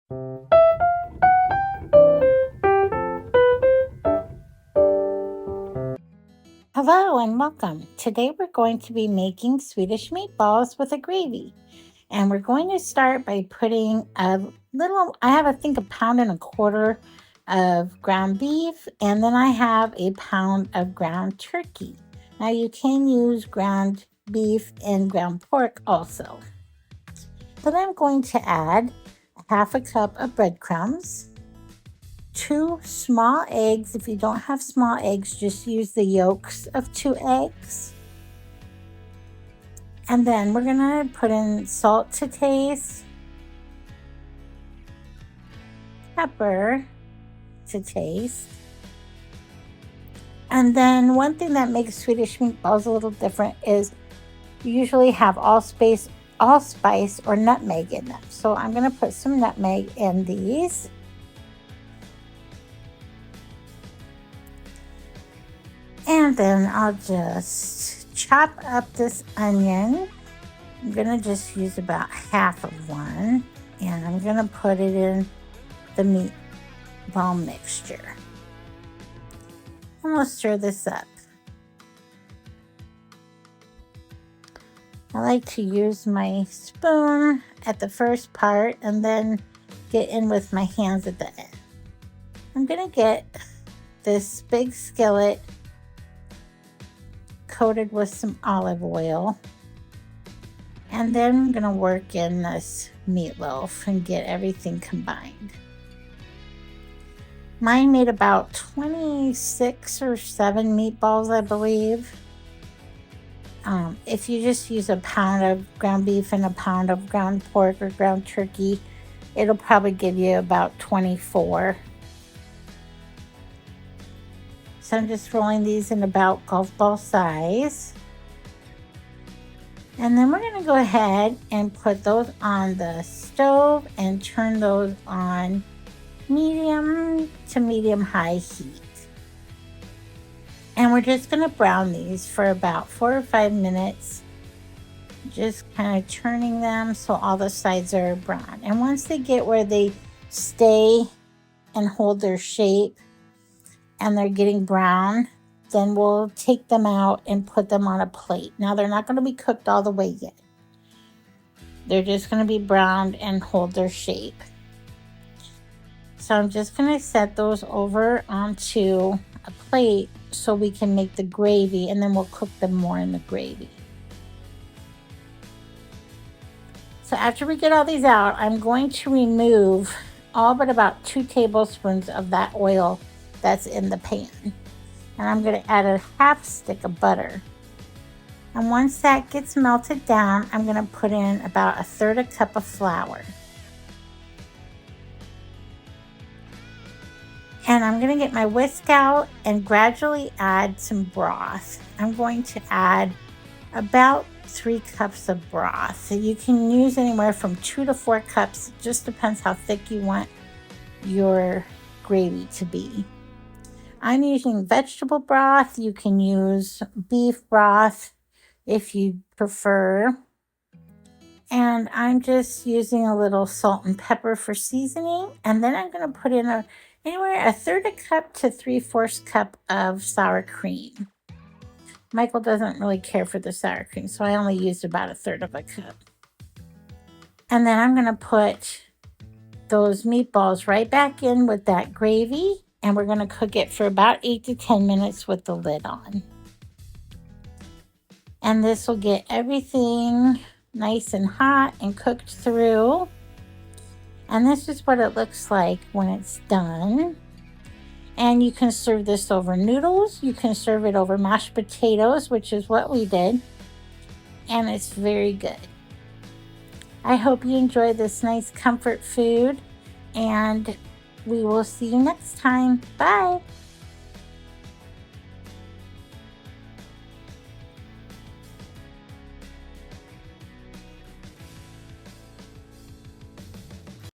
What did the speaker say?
Hello and welcome. Today we're going to be making Swedish meatballs with a gravy. And we're going to start by putting I have I think a pound and a quarter of ground beef, and then I have a pound of ground turkey. Now you can use ground beef and ground pork also. Then I'm going to add half a cup of breadcrumbs, 2 small eggs. If you don't have small eggs, just use the yolks of 2 eggs. And then we're gonna put in salt to taste, pepper to taste. And then one thing that makes Swedish meatballs a little different is you usually have allspice or nutmeg in them. So I'm gonna put some nutmeg in these. And then I'll just chop up this onion. I'm gonna just use about half of one, and I'm gonna put it in the meatball mixture. And we'll stir this up. I like to use my spoon at the first part and then get in with my hands at the end. I'm gonna get this big skillet coated with some olive oil, and then I'm gonna work in this meatloaf and get everything combined. Mine made about 26 or 7 meatballs, I believe. If you just use a pound of ground beef and a pound of ground pork or ground turkey, it'll probably give you about 24. So I'm just rolling these in about golf ball size. And then we're gonna go ahead and put those on the stove and turn those on medium to medium high heat. And we're just gonna brown these for about 4 or 5 minutes, just kind of turning them so all the sides are brown. And once they get where they stay and hold their shape and they're getting brown, then we'll take them out and put them on a plate. Now they're not gonna be cooked all the way yet. They're just gonna be browned and hold their shape. So I'm just gonna set those over onto a plate so we can make the gravy, and then we'll cook them more in the gravy. So after we get all these out, I'm going to remove all but about 2 tablespoons of that oil that's in the pan. And I'm gonna add a half stick of butter. And once that gets melted down, I'm gonna put in about 1/3 cup of flour. And I'm gonna get my whisk out and gradually add some broth. I'm going to add about 3 cups of broth. So you can use anywhere from 2 to 4 cups. It just depends how thick you want your gravy to be. I'm using vegetable broth. You can use beef broth if you prefer. And I'm just using a little salt and pepper for seasoning. And then I'm going to put in anywhere 1/3 cup to 3/4 cup of sour cream. Michael doesn't really care for the sour cream, so I only used about 1/3 cup. And then I'm going to put those meatballs right back in with that gravy, and we're going to cook it for about 8 to 10 minutes with the lid on. And this will get everything nice and hot and cooked through. And this is what it looks like when it's done. And you can serve this over noodles. You can serve it over mashed potatoes, which is what we did. And it's very good. I hope you enjoy this nice comfort food, and we will see you next time. Bye.